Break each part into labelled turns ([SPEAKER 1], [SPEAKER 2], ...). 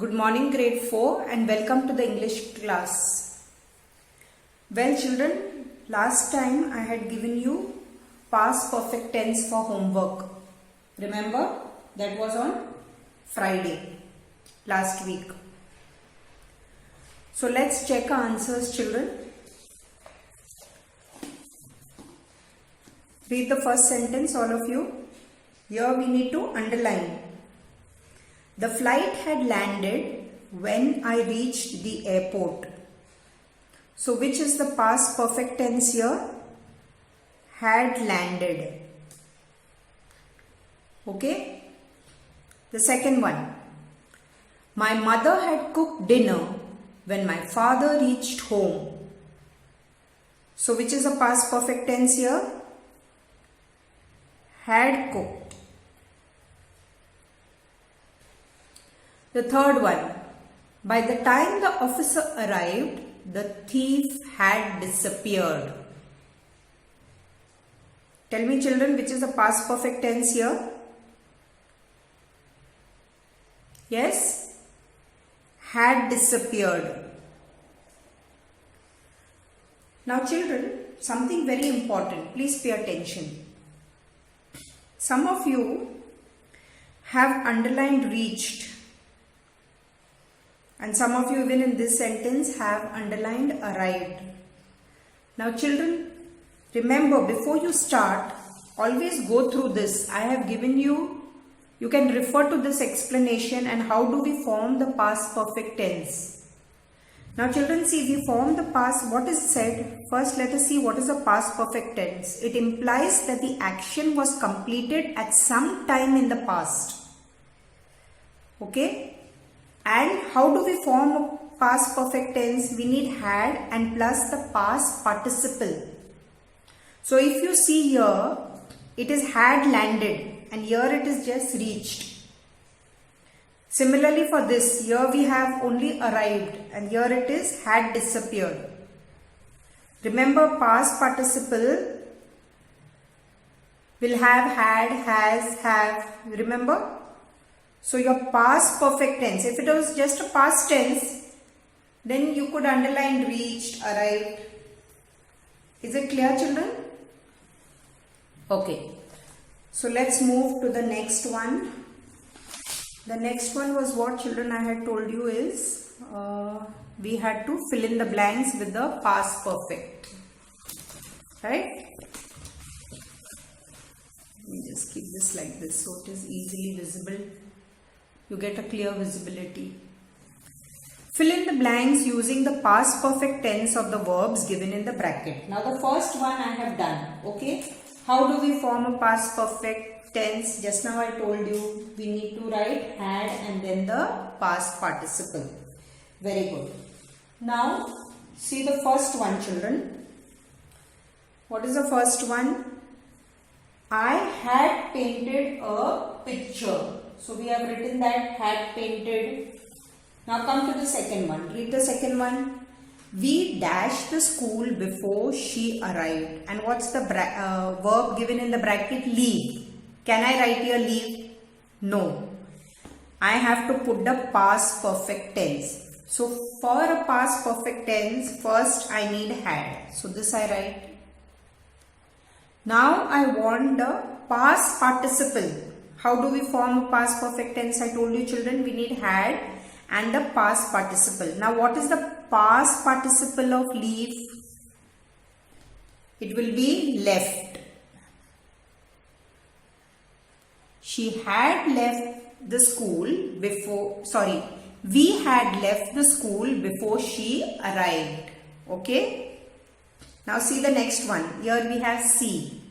[SPEAKER 1] Good morning grade 4 and welcome to the English class. Well children, last time I had given you past perfect tense for homework. Remember, that was on Friday last week. So let's check our answers children. Read the first sentence all of you. Here we need to underline. The flight had landed when I reached the airport. So which is the past perfect tense here? Had landed. Okay. The second one. My mother had cooked dinner when my father reached home. So which is the past perfect tense here? Had cooked. The third one. By the time the officer arrived, the thief had disappeared. Tell me children, which is the past perfect tense here? Yes? Had disappeared. Now children, something very important. Please pay attention. Some of you have underlined reached. And some of you even in this sentence have underlined arrived. Now children, remember before you start, always go through this. I have given you, you can refer to this explanation and how do we form the past perfect tense. Now children, see, we form the past, what is said? First let us see what is the past perfect tense. It implies that the action was completed at some time in the past. Okay? And how do we form a past perfect tense? We need had and plus the past participle. So if you see here, it is had landed and here it is just reached. Similarly for this, here we have only arrived and here it is had disappeared. Remember, past participle will have had, has, have. Remember? So your past perfect tense, if it was just a past tense, then you could underline reached, arrived. Is it clear children? Okay. So let's move to the next one. The next one was what children I had told you is, we had to fill in the blanks with the past perfect. Right? Let me just keep this like this so it is easily visible. You get a clear visibility. Fill in the blanks using the past perfect tense of the verbs given in the bracket. Now the first one I have done. Okay. How do we form a past perfect tense? Just now I told you we need to write had and then the past participle. Very good. Now see the first one children. What is the first one? I had painted a picture. So we have written that had painted. Now come to the second one. Read the second one. We dashed the school before she arrived. And what's the verb given in the bracket? Leave. Can I write here leave? No. I have to put the past perfect tense. So for a past perfect tense, first I need had. So this I write. Now I want the past participle. How do we form a past perfect tense? I told you children, we need had and the past participle. Now what is the past participle of leave? It will be left. She had left the school before, we had left the school before she arrived. Okay. Now see the next one. Here we have see.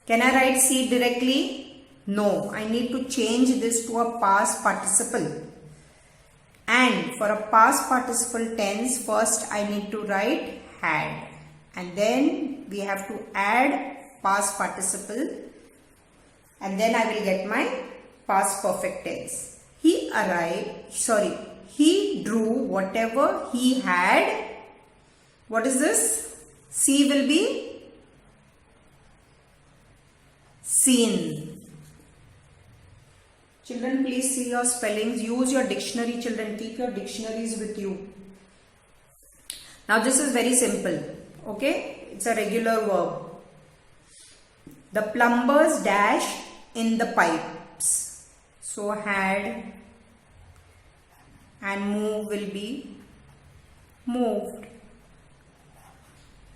[SPEAKER 1] Can I write see directly? No, I need to change this to a past participle. And for a past participle tense, first I need to write had. And then we have to add past participle. And then I will get my past perfect tense. He drew whatever he had. What is this? See will be seen. Children, please see your spellings. Use your dictionary, children. Keep your dictionaries with you. Now this is very simple. Okay, it's a regular verb. The plumbers dash in the pipes. So had and move will be moved.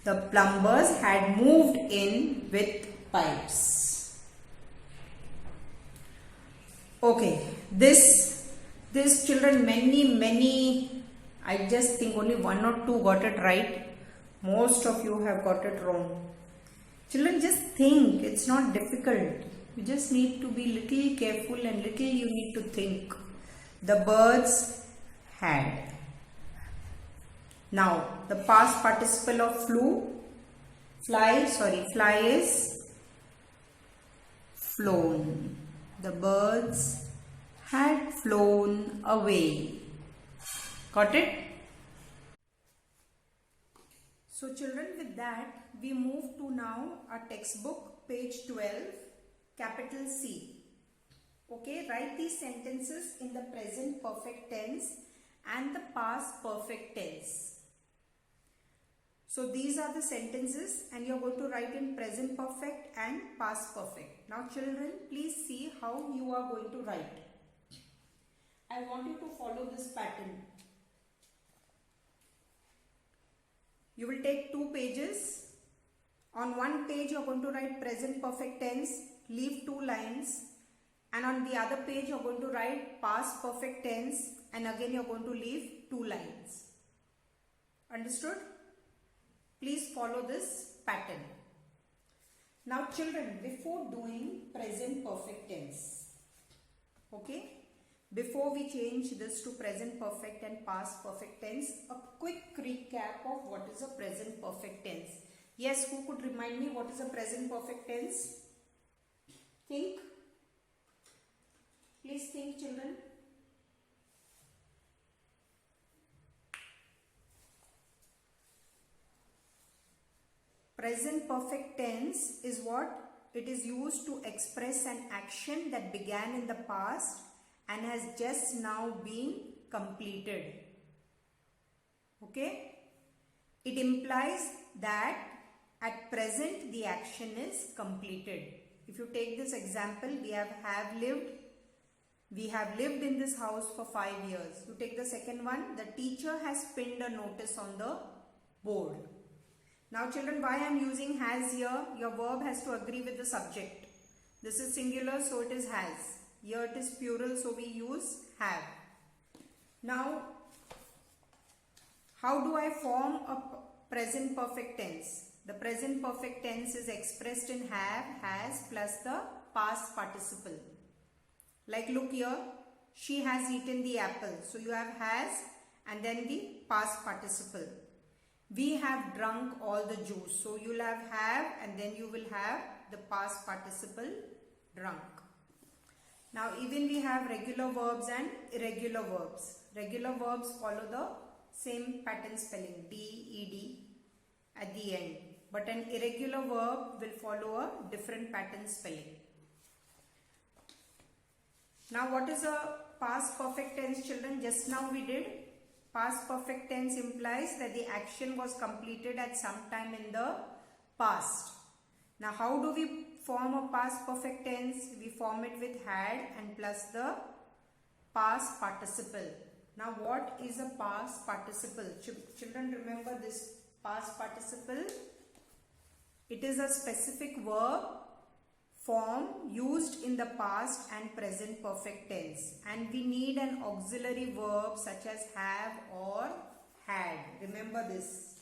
[SPEAKER 1] The plumbers had moved in with pipes. Okay, this children, many, I just think only one or two got it right. Most of you have got it wrong. Children, just think, it's not difficult. You just need to be little careful and little you need to think. The birds had. Now, the past participle of fly is flown. The birds had flown away. Got it? So children, with that, we move to now our textbook, page 12, capital C. Okay, write these sentences in the present perfect tense and the past perfect tense. So these are the sentences and you are going to write in present perfect and past perfect. Now children, please see how you are going to write. I want you to follow this pattern. You will take 2 pages. On one page you are going to write present perfect tense, leave 2 lines, and on the other page you are going to write past perfect tense and again you are going to leave 2 lines. Understood? Please follow this pattern. Now children, before doing present perfect tense, okay, before we change this to present perfect and past perfect tense, a quick recap of what is a present perfect tense. Yes, who could remind me what is a present perfect tense? Think. Please think, children. Present perfect tense is what? It is used to express an action that began in the past and has just now been completed. Okay? It implies that at present the action is completed. If you take this example, we have lived in this house for 5 years. You take the second one, the teacher has pinned a notice on the board. Now children, why I am using has here? Your verb has to agree with the subject. This is singular, so it is has. Here it is plural, so we use have. Now, how do I form a present perfect tense? The present perfect tense is expressed in have, has plus the past participle. Like look here, she has eaten the apple. So you have has and then the past participle. We have drunk all the juice. So you'll have and then you will have the past participle drunk. Now even we have regular verbs and irregular verbs. Regular verbs follow the same pattern spelling, D, ED at the end. But an irregular verb will follow a different pattern spelling. Now what is a past perfect tense, children? Just now we did. Past perfect tense implies that the action was completed at some time in the past. Now how do we form a past perfect tense? We form it with had and plus the past participle. Now what is a past participle? Children, remember this past participle. It is a specific verb form used in the past and present perfect tense, and we need an auxiliary verb such as have or had. Remember this.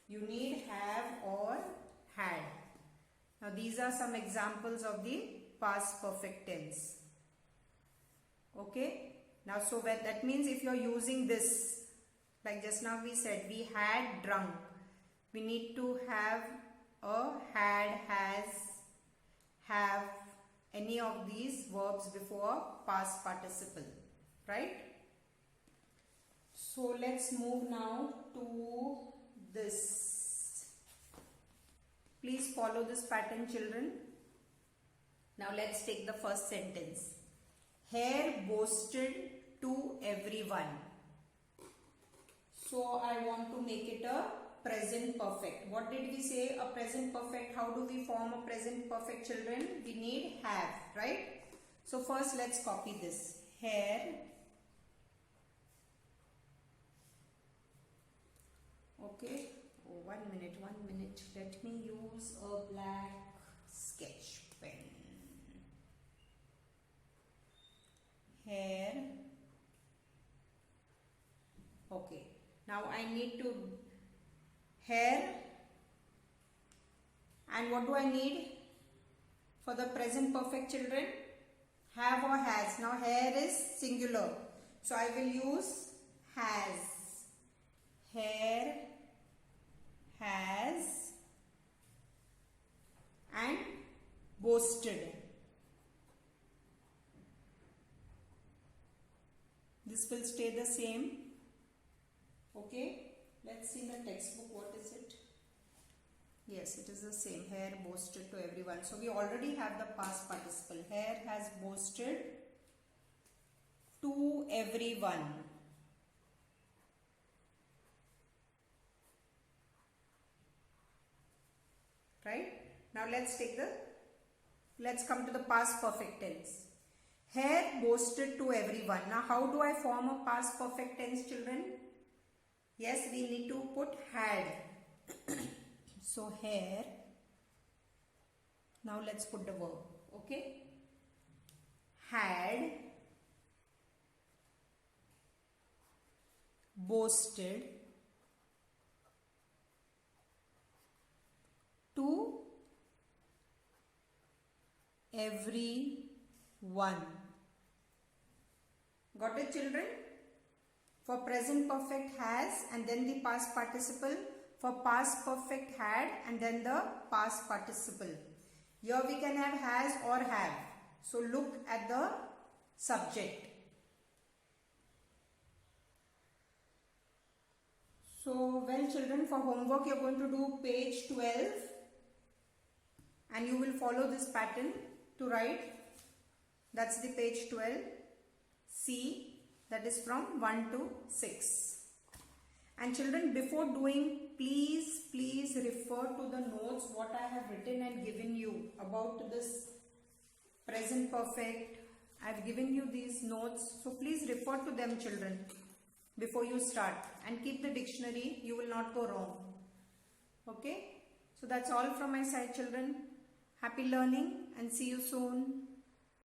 [SPEAKER 1] You need have or had. Now these are some examples of the past perfect tense. Okay. Now so that means if you are using this, like just now we said we had drunk, we need to have a had, has, have, any of these verbs before past participle, right? So let's move now to this. Please follow this pattern, children. Now let's take the first sentence. hair boasted to everyone. So I want to make it a present perfect. What did we say? A present perfect. How do we form a present perfect, children? We need have, right? So first let's copy this. Hair. Okay. Oh, 1 minute. Let me use a black sketch pen. Hair. Okay. Now I need to hair, and what do I need for the present perfect, children? Have or has. Now hair is singular, so I will use has. Hair has and boasted. This will stay the same. Okay, let's see the textbook. What is it? Yes, it is the same. Hair boasted to everyone. So we already have the past participle. Hair has boasted to everyone. Right? Now let's come to the past perfect tense. Hair boasted to everyone. Now how do I form a past perfect tense, children? Yes, we need to put had. So hair. Now let's put the verb. Okay. Had boasted to everyone. Got it, children? For present perfect has and then the past participle. For past perfect had and then the past participle. Here we can have has or have. So look at the subject. So well, children, for homework you are going to do page 12 and you will follow this pattern to write. That's the page 12. C, that is from 1 to 6. And children, before doing, please refer to the notes what I have written and given you about this present perfect. I have given you these notes. So please refer to them, children, before you start. And keep the dictionary. You will not go wrong. Okay? So that's all from my side, children. Happy learning and see you soon.